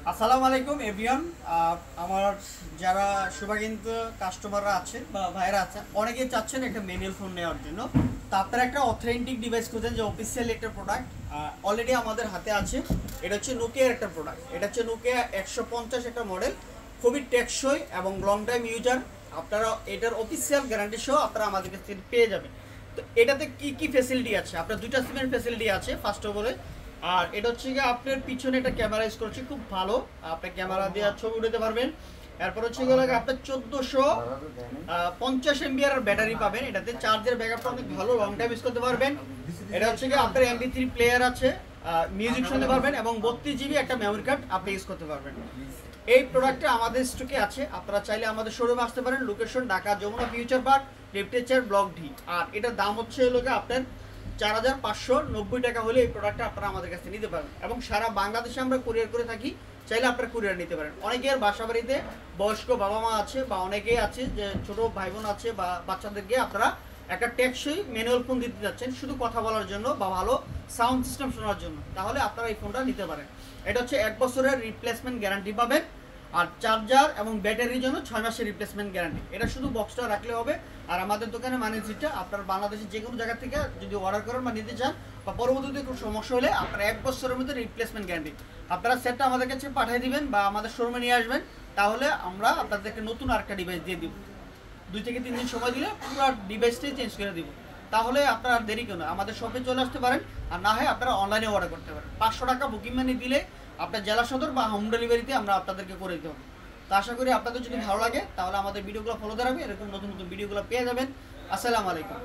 আসসালামু আলাইকুম এভরিওয়ান। আমার যারা শুভাকাঙ্ক্ষী কাস্টমাররা আছেন বা ভাইরা আছেন, অনেকেই চাচ্ছেন একটা ম্যানুয়াল ফোন নেওয়ার জন্য। তো আপনারা একটা অথেন্টিক ডিভাইস খুঁজেন, যে অফিসিয়াল একটা প্রোডাক্ট অলরেডি আমাদের হাতে আছে। এটা হচ্ছে নোকিয়ার একটা প্রোডাক্ট। এটা হচ্ছে নোকিয়া 150 একটা মডেল, খুবই টেকসই এবং লং টাইম ইউজার। আপনারা এটার অফিসিয়াল গ্যারান্টি সহ আপনারা আমাদের কাছ থেকে পেয়ে যাবেন। তো এটাতে কি কি ফ্যাসিলিটি আছে? আপনার দুইটা সিমের ফ্যাসিলিটি আছে ফার্স্ট অফ অলে। আর এটা হচ্ছে কি, আপনার পিছনে একটা ক্যামেরা ইউজ করছে, খুব ভালো। আপনি ক্যামেরা দিয়ে ছবি উঠাতে পারবেন। এরপর হচ্ছে গেলে আপনার 1450 mAh ব্যাটারি পাবেন। এটাতে চার্জের ব্যাকআপটা অনেক ভালো, লং টাইম ইউজ করতে পারবেন। এটা হচ্ছে কি, আপনার MP3 প্লেয়ার আছে, মিউজিক শুনতে পারবেন এবং 32 GB একটা মেমোরি কার্ড আপনি ইউজ করতে পারবেন। এই প্রোডাক্টটা আমাদের স্টকে আছে, আপনারা চাইলে আমাদের শোরুমে আসতে পারেন। Location Dhaka Jamuna future park, লিফটেচার ব্লক ডি। আর এটার দাম হচ্ছে আপনার 4590 টাকা হলে এই প্রোডাক্টটা আপনারা আমাদের কাছে নিতে পারেন। এবং সারা বাংলাদেশে আমরা কুরিয়ার করে থাকি, চাইলে আপনারা কুরিয়ার নিতে পারেন। অনেকের বাসা বাড়িতে বয়স্ক বাবা মা আছে, বা অনেকেই আছে যে ছোট ভাই বোন আছে, বা বাচ্চাদেরকে আপনারা একটা টেকসই ম্যানুয়াল ফোন দিতে যাচ্ছেন শুধু কথা বলার জন্য বা ভালো সাউন্ড সিস্টেম শোনার জন্য, তাহলে আপনারা এই ফোনটা নিতে পারেন। এটা হচ্ছে 1 বছরের রিপ্লেসমেন্ট গ্যারান্টি পাবেন। আর চার্জার এবং ব্যাটারির জন্য 6 মাসের রিপ্লেসমেন্ট গ্যারান্টি। এটা শুধু বক্সটা রাখলে হবে। আর আমাদের দোকানে মানে যেটা আপনার বাংলাদেশের যে কোনো জায়গা থেকে যদি অর্ডার করেন বা নিতে চান, বা পরবর্তীতে কোনো সমস্যা হলে আপনার 1 বছরের মধ্যে রিপ্লেসমেন্ট গ্যারান্টি। আপনারা সেটটা আমাদের কাছে পাঠিয়ে দিবেন বা আমাদের শোরুমে নিয়ে আসবেন, তাহলে আমরা আপনাদেরকে নতুন আরেকটা ডিভাইস দিয়ে দিব। 2 থেকে 3 দিন সময় দিলে পুরো ডিভাইসটাই চেঞ্জ করে দিব। তাহলে আপনারা আর দেরি কেন, আমাদের শপে চলে আসতে পারেন। আর না হয় আপনারা অনলাইনে অর্ডার করতে পারেন। 500 টাকা বুকিং মানি দিলে আপনার জেলা সদর বা হোম ডেলিভারিতে আমরা আপনাদেরকে করে দিতে হবে। তো আশা করি আপনাদের যদি ভালো লাগে, তাহলে আমাদের ভিডিওগুলো ফলো রাখবেন, এরকম নতুন নতুন ভিডিওগুলো পেয়ে যাবেন। আসসালামু আলাইকুম।